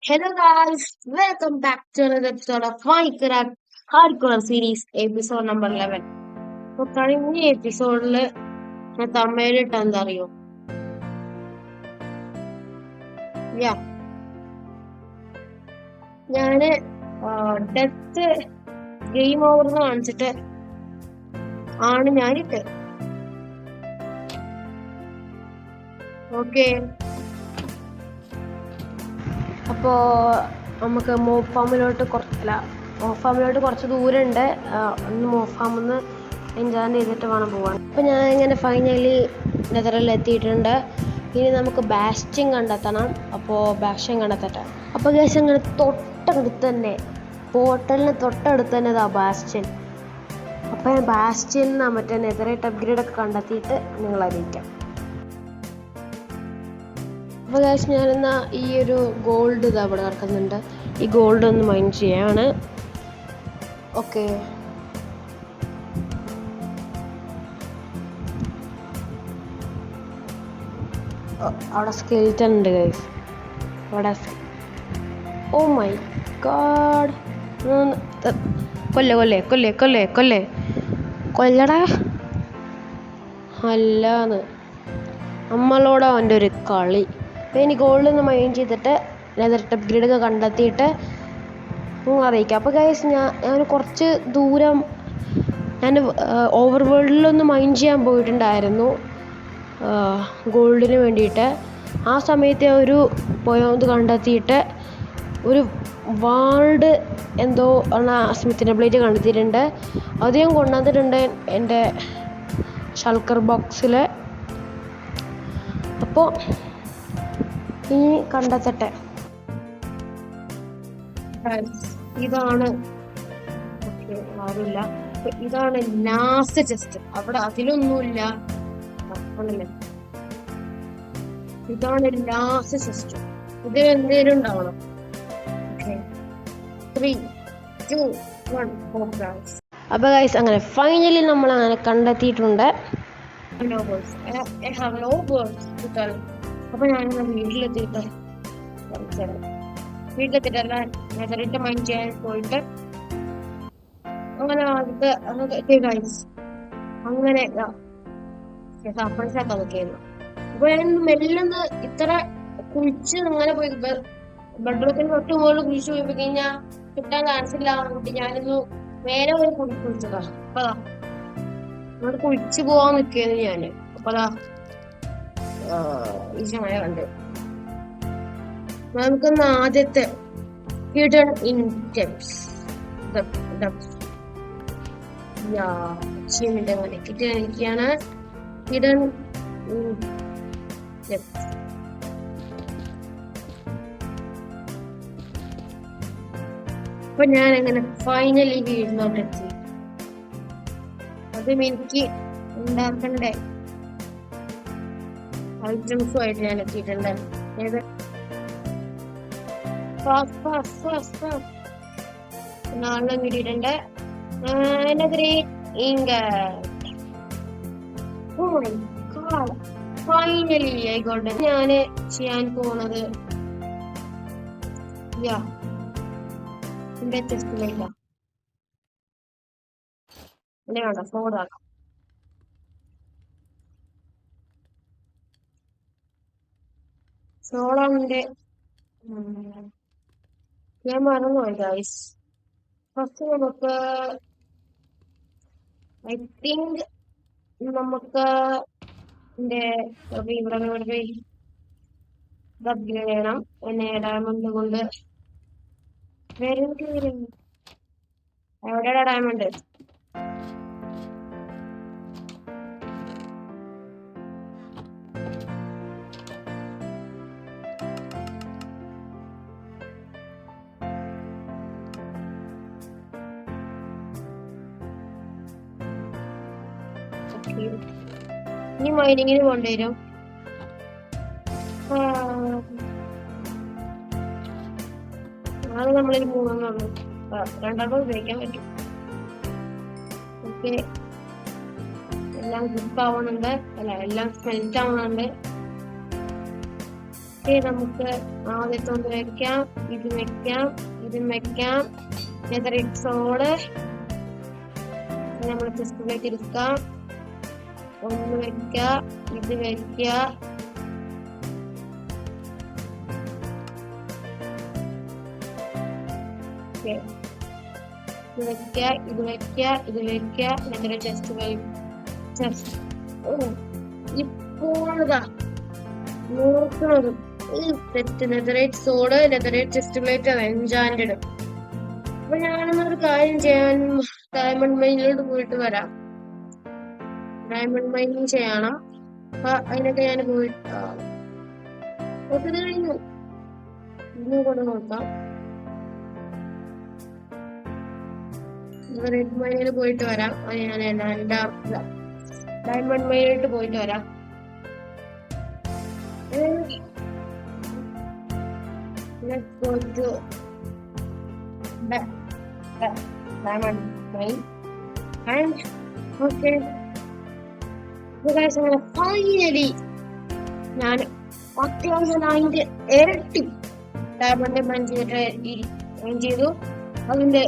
Hello guys, welcome back to another episode of Minecraft Hardcore Series episode number 11. അപ്പോൾ കഴിഞ്ഞ എപ്പിസോഡിൽ ഞാൻ തമ്മയിലിട്ട് എന്താ അറിയോ? ഞാന് ഡെത്ത് ഗെയിം ഓവർ എന്ന് കാണിച്ചിട്ട് ആണ് ഞാനിട്ട്. ഓക്കെ, അപ്പോൾ നമുക്ക് മോഫ് ഫാമിലോട്ട് കുറച്ച് ദൂരമുണ്ട്. ഒന്ന് മോഫ് ഫാമിൽ നിന്ന് എൻജോയ് ചെയ്തിട്ട് വേണം പോകാൻ. അപ്പോൾ ഞാൻ ഇങ്ങനെ ഫൈനലി നെതറിൽ എത്തിയിട്ടുണ്ട്. ഇനി നമുക്ക് ബാസ്റ്റിൻ കണ്ടെത്തണം. അപ്പോൾ ബാസ്റ്റിൻ കണ്ടെത്തട്ടെ. അപ്പോൾ ഗൈസ് അങ്ങനെ തൊട്ടടുത്ത് തന്നെ, പോർട്ടലിന് തൊട്ടടുത്ത് തന്നെ ഇതാ ബാസ്റ്റിൻ. അപ്പോൾ ഞാൻ ബാസ്റ്റിൻ മറ്റേ നെതറേറ്റ് അപ്ഗ്രേഡൊക്കെ കണ്ടെത്തിയിട്ട് നിങ്ങളെ അറിയിക്കാം. അപ്പോൾ ഗൈസ് ഞാനെന്നാ ഈ ഒരു ഗോൾഡ് ഇത് അവിടെ നടക്കുന്നുണ്ട്. ഈ ഗോൾഡ് ഒന്ന് മൈൻ ചെയ്യാണ്. ഓക്കെ, അവിടെ സ്കെൽറ്റൻ ഉണ്ട് ഗൈസ്. അവിടെ ഓ മൈ ഗോഡ്, കൊല്ലടാ. അല്ലാന്ന് നമ്മളോട് അവൻ്റെ ഒരു കളി. അപ്പോൾ ഇനി ഗോൾഡ് ഒന്ന് മൈൻ ചെയ്തിട്ട് നെതറേറ്റ് അപ്ഗ്രേഡൊക്കെ കണ്ടെത്തിയിട്ട് നിങ്ങൾ അറിയിക്കാം. അപ്പോൾ ഗൈസ് ഞാൻ കുറച്ച് ദൂരം ഞാൻ ഓവർ വേൾഡിലൊന്ന് മൈൻ ചെയ്യാൻ പോയിട്ടുണ്ടായിരുന്നു ഗോൾഡിന് വേണ്ടിയിട്ട്. ആ സമയത്ത് ഒരു പോയത് കണ്ടെത്തിയിട്ട് ഒരു വാൾഡ് എന്തോ സ്മിത്തിൻ്റെ ബ്ലേഡ് കണ്ടെത്തിയിട്ടുണ്ട്. അത് ഞാൻ കൊണ്ടുവന്നിട്ടുണ്ട് എൻ്റെ ഷൾക്കർ ബോക്സിൽ. അപ്പോൾ ഇനി കണ്ടെത്തട്ടെ. ഇതാണ് ആരുമില്ല. ഇതാണ് ലാസ്റ്റ് ചെസ്റ്റ്. അവിടെ അതിലൊന്നുമില്ല. ഇതാണ് ലാസ്റ്റ് ചെസ്റ്റ്. ഇത് എന്തേലും ഉണ്ടാവണം. 3, 2, 1. അപ്പൊ ഗൈസ് അങ്ങനെ ഫൈനലി നമ്മൾ അങ്ങനെ കണ്ടെത്തിയിട്ടുണ്ട്. അപ്പൊ ഞാനിന്ന് വീട്ടിലെത്തിയിട്ടല്ല നെതറിട്ട് മൈൻ ചെയ്യാൻ പോയിട്ട് അങ്ങനെ അങ്ങനെ അതൊക്കെയായിരുന്നു. അപ്പൊ ഞാൻ മെല്ലൊന്ന് ഇത്ര കുളിച്ച് അങ്ങനെ പോയി ബെഡ്റൂമിന് തൊട്ട് മുകളിൽ കുളിച്ച് പോയി കഴിഞ്ഞാൽ കിട്ടാൻ ചാൻസ് ഇല്ല എന്നിട്ട് ഞാനിന്ന് നേരെ പോയി കുളിച്ചതാ. അപ്പതാ അങ്ങോട്ട് കുളിച്ച് പോവാൻ നിൽക്കുന്നു ഞാന്. അപ്പതാ ഈ ചായ കണ്ട് നമുക്കൊന്ന് ആദ്യത്തെ ഹിഡൻ ഇൻ ഡെപ്സ് അങ്ങനെ കിട്ടിയാണ്. Hidden in debts. അപ്പൊ ഞാൻ അങ്ങനെ ഫൈനലി വീടിനോട്ടെത്തി. അതും എനിക്ക് ഉണ്ടാക്കണ്ടേ ഐറ്റംസും ആയിട്ട് ഞാൻ എത്തിയിട്ടുണ്ട്. നാളെ കിട്ടിയിട്ടുണ്ട്. ഫൈനലി ആയിക്കോട്ടെ ഞാന് ചെയ്യാൻ പോണത് എന്റെ ചെസ്റ്റിലേക്കാ. അല്ലേ വേണ്ട, ഫോർഡാക്കാം. സോളാമിന്റെ ഞാൻ മറന്നുപോയി ഗൈസ്. ഫസ്റ്റ് നമുക്ക് ഐ തിങ്ക് നമുക്ക് ഇവിടെ അപ്ഗ്രേഡ് ചെയ്യണം. പിന്നെ ഡയമണ്ട് കൊണ്ട് എവിടെയാ ഡയമണ്ട്? ഇനി മൈനിങ്ങിന് കൊണ്ടുവരും. അത് നമ്മളൊരു 3 രണ്ടെണ്ണം ഉപയോഗിക്കാൻ പറ്റും. ഓക്കെ, എല്ലാം കുക്ക് ആവുന്നുണ്ട്. എല്ലാം സ്മെൽറ്റ് ആവുന്നുണ്ട്. നമുക്ക് ആദ്യത്തെ ഒന്ന് വെക്കാം, ഇത് വെക്കാം, ഇതും വെക്കാം. നെതറിറ്റ്സോള് നമ്മൾ ടെസ്റ്റിലേക്ക് എടുക്കാം. ഒന്ന് വെക്ക, ഇത് വെക്ക, ഇത് വെക്ക, ഇത് വെക്ക, ഇത് വെക്ക. നെതറിറ്റ് ടെസ്റ്റ് ഇപ്പോഴാ നോക്കുന്നത്. Netherite sword, netherite chestplate enchanted. അപ്പൊ ഞാനൊന്നൊരു കാര്യം ചെയ്യാൻ ഡയമണ്ട് മൈനിലോട്ട് പോയിട്ട് വരാം. ഡയമണ്ട് മൈനിങ് ചെയ്യണം. അപ്പൊ അതിനൊക്കെ ഞാൻ പോയിട്ട് കഴിഞ്ഞു. ഇന്നും കൊണ്ട് നോക്കാം. റെഡ് മൈനിൽ പോയിട്ട് വരാം. ഞാൻ ഡയമണ്ട് മൈനിലോട്ട് പോയിട്ട് വരാം. Let's go to diamond mine and okay. So guys, finally ഞാൻ അത്യാവശ്യം അതിന്റെ ഇരട്ടി ഡയമണ്ട് മൈൻ ചെയ്തു. അതിന്റെ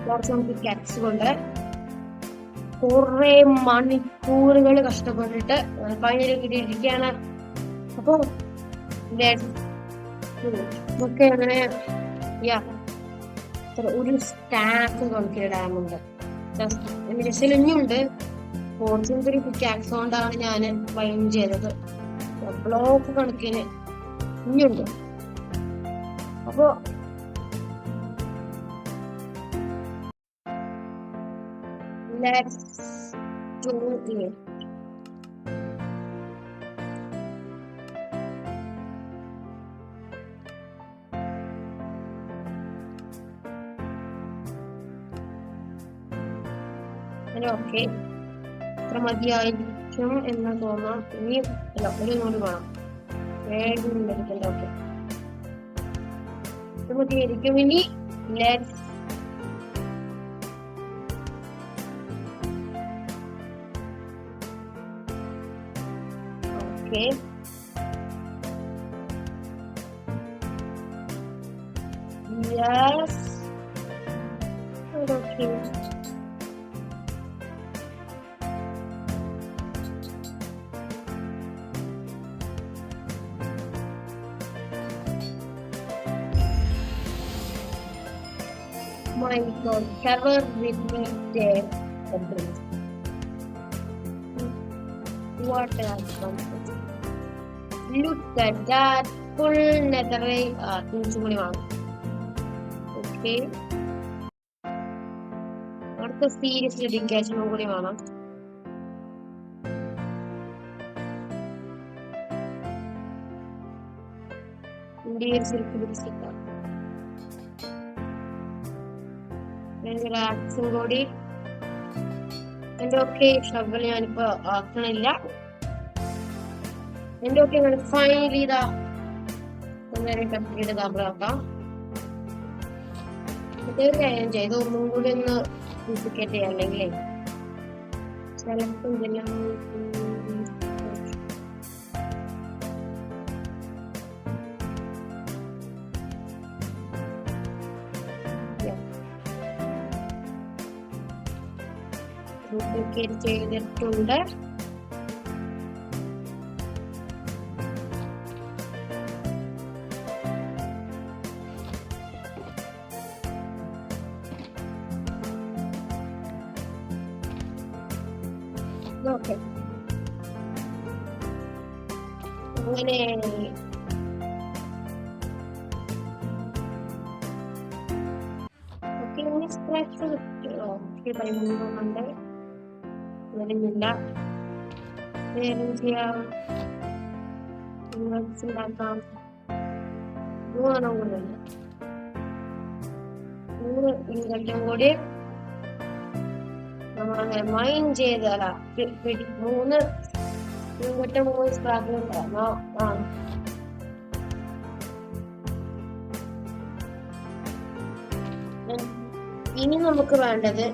കുറച്ച് ക്യാക്സ് കൊണ്ട് കുറെ മണിക്കൂറുകൾ കഷ്ടപ്പെട്ടിട്ട് ഫൈനലി കിട്ടിയിരിക്കുകയാണ്. അപ്പൊ നമുക്ക് അങ്ങനെ ഒരു സ്റ്റാക്ക് കളിക്കിടാനുണ്ട്. എന്റെ രസം ഇനിയുണ്ട്. ഫോർച്യൂൺ 3 പിക്കാക്സ് കൊണ്ടാണ് ഞാൻ ഫൈൻ ചെയ്തത്. ബ്ലോക്ക് കണക്കിന് ഇനിയുണ്ട്. അപ്പൊ ലെറ്റ്സ് ഡു ഇറ്റ്. ഓക്കെ, ഇത്ര മതിയായിരിക്കും എന്ന് തോന്നാം. ഇനി അല്ല, ഒരു നൂറ് വേണം. ഓക്കെ, ഇത് മതിയായിരിക്കും. ഇനി let's okay yes okay. My God, cover with me there. What a comfort. Look at that full netherite. Okay. അടുത്ത സീരിയസ്ലി ഡിക്കാഷനും കൂടി വേണം. ഇന്ത്യയിൽ ആക്സും കൂടി. എന്റെ ഒക്കെ ഷവൽ ഞാനിപ്പോ ആക്കണില്ല. എന്റെ ഒക്കെ ഫൈനലി ഇതാ കംപ്ലീറ്റ് ആക്കാം. ഇതൊരു കാര്യം ചെയ്ത് ഒന്നും കൂടി ഒന്ന് ഡ്യൂപ്ലിക്കേറ്റ് ചെയ്യാം, അല്ലെങ്കിൽ ചിലപ്പോൾ ഇതെല്ലാം ഡ്യൂപ്ലിക്കേറ്റ് ചെയ്തിട്ടുണ്ട്. ഓക്കെ, അങ്ങനെ പറയുന്നുണ്ട്. വരുന്നില്ല. ചെയ്യാം, ഉണ്ടാക്കാം. 3 കൂടില്ല, 3 ഇൻകറ്റും കൂടി നമ്മളങ്ങനെ മൈൻ ചെയ്തല്ല. 3 ഇൻകറ്റ 3 സ്ക്രാപ്പിലുണ്ടോ? ഇനി നമുക്ക് വേണ്ടത്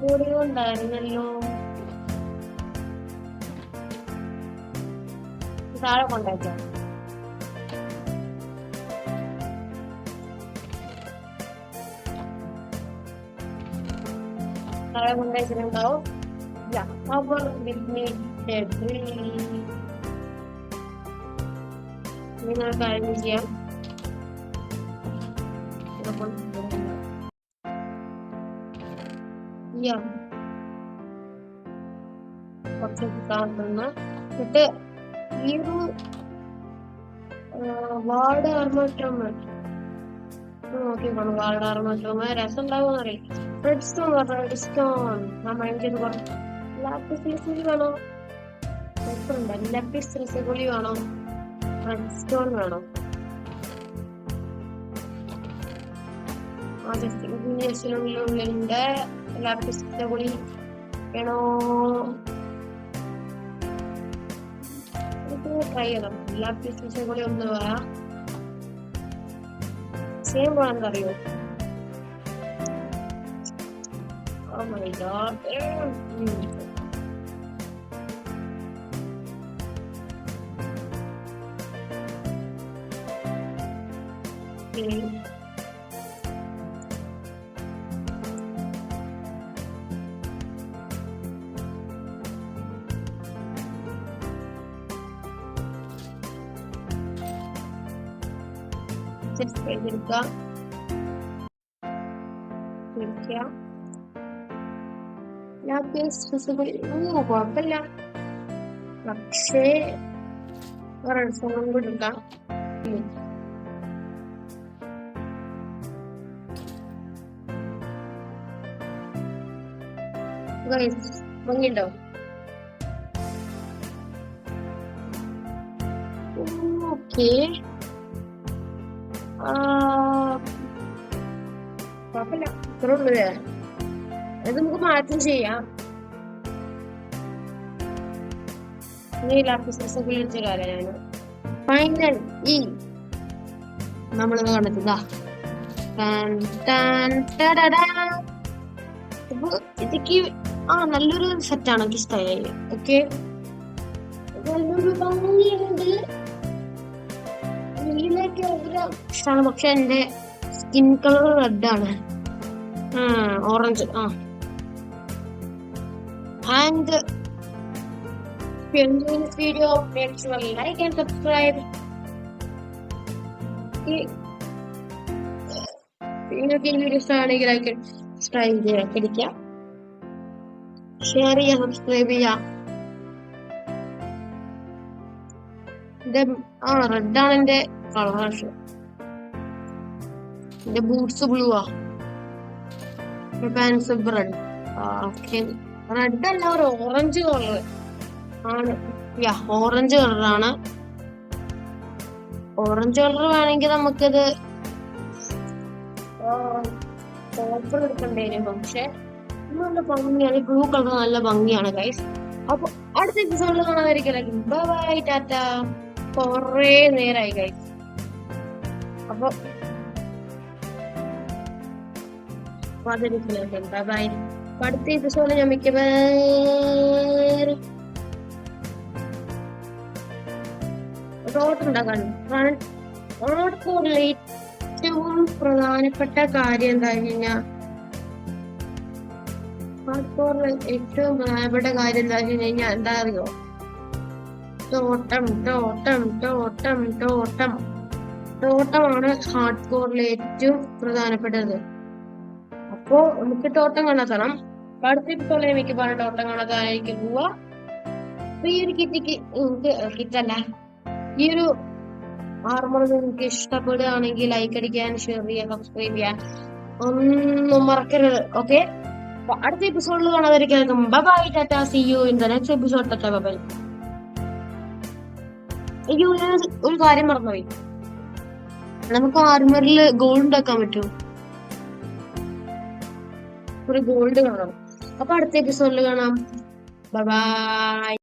വീഡിയോ ഉണ്ടായിരുന്നല്ലോ. താഴെ കൊണ്ടാക്കാം. താഴെ കൊണ്ടുവച്ചിട്ടുണ്ടാവും. നിങ്ങൾ കാര്യം ചെയ്യാം. കുറച്ച് കാണുന്ന എന്നിട്ട് ഈ ഒരു വാർഡ് ആർമട്രമ നോക്കിക്കോണം. വാർഡ് ആർമട്രമ രസം ഉണ്ടാവും അറിയാം. റെഡ് സ്റ്റോൺ വേണോ? റെഡ് സ്റ്റോൺ ആ മൈൻഡ് ചെയ്ത് പറഞ്ഞു. ലാപ്പിസ് വേണോ? രസമുണ്ട്. ലാപ്പിസ് റിസഗുളി വേണോ? റെഡ് സ്റ്റോൺ വേണോ? ആ ജസ്റ്റിനുള്ളിലുണ്ട്. ലാപ്പിസ് റിസഗുളി വേണോ? ട്രൈ ചെയ്യണം. ലാപ്പിസ് റിസഗുളി ഒന്ന് പറയാം. സെയിം വേണമെന്ന് അറിയോ? Oh my god. എടുക്കാം. കുഴപ്പമില്ല. പക്ഷേ റെഡ്സോണും കൂടി എടുക്കാം. ഭംഗിയുണ്ടോ? ഓക്കെ. കുഴപ്പമില്ല. ഇത്ര ഉള്ളൂ. അത് നമുക്ക് മാറ്റം ചെയ്യാം. ഫൈനൽ ഈ നമ്മളിത് കണ്ടെത്തുക. ഇതൊക്കെ നല്ലൊരു സെറ്റാണ്. എനിക്ക് ഇഷ്ടമായി. ഓക്കെ, നല്ലൊരു ഭംഗിയുണ്ട്. ഇഷ്ടമാണ്. പക്ഷെ എന്റെ സ്കിൻ കളർ റെഡ് ആണ്. Orange. And if you enjoy this video, make sure you like and subscribe. നിങ്ങൾക്ക് ഈ വീഡിയോ ഇഷ്ടമാണെങ്കിൽ ലൈക്ക് സബ്സ്ക്രൈബ് ചെയ്യാം, ഷെയർ ചെയ്യുക, സബ്സ്ക്രൈബ് ചെയ്യാം. റെഡ് ആണ് എന്റെ കളർ. എന്റെ ബൂട്ട്സ് ബ്ലൂ ആ, പാൻസ് റെഡ്. ഓക്കെ, റെഡ് അല്ല, ഒരു ഓറഞ്ച് കളർ ആണ്. ഓറഞ്ച് കളറാണ്. ഓറഞ്ച് കളർ വേണമെങ്കിൽ നമുക്കത് പേപ്പർ എടുക്കേണ്ടി വരും. പക്ഷെ നല്ല ഭംഗിയാണ്. ബ്ലൂ കളർ നല്ല ഭംഗിയാണ് ഗൈസ്. അപ്പൊ അടുത്ത എപ്പിസോഡിൽ കാണാതിരിക്കും. ബൈ, ടാറ്റ. കൊറേ നേരമായി ഗൈസ്. അപ്പൊ ബൈ. അടുത്ത എപ്പിസോഡിൽ ഞാൻ മിക്കവാറും റോഡ് ഉണ്ടാക്കാണ്. റോഡ് ഏറ്റവും പ്രധാനപ്പെട്ട കാര്യം എന്താ കഴിഞ്ഞാൽ ഏറ്റവും പ്രധാനപ്പെട്ട കാര്യം എന്താ വെച്ച് കഴിഞ്ഞാൽ എന്താ അറിയോ? തോട്ടമാണ് ഹാർഡ് കോറിലെ ഏറ്റവും പ്രധാനപ്പെട്ടത്. അപ്പോ നമുക്ക് തോട്ടം കണ്ടെത്തണം. അടുത്ത എപ്പിസോഡിൽ എനിക്ക് പറഞ്ഞ തോട്ടം കണ്ടെത്താനായിരിക്കും പോവാ. ഈ ഒരു കിറ്റല്ല, ഈ ഒരു ആർമർ നിങ്ങൾക്ക് ഇഷ്ടപ്പെടുകയാണെങ്കിൽ ലൈക്ക് അടിക്കാൻ, ഷെയർ ചെയ്യാൻ, സബ്സ്ക്രൈബ് ചെയ്യാൻ ഒന്നും മറക്കരുത്. ഓക്കെ, അപ്പൊ അടുത്ത എപ്പിസോഡിൽ കാണാതിരിക്കും. Bye, tata, see you in the next episode. Tata, bye. എനിക്ക് ഒരു കാര്യം മറന്നുപോയി. നമുക്ക് ആർമറിൽ ഗോൾഡ് ഉണ്ടാക്കാൻ പറ്റും. ഒരു ഗോൾഡ് കാണാം. അപ്പൊ അടുത്ത എപ്പിസോഡിൽ കാണാം. ബൈ.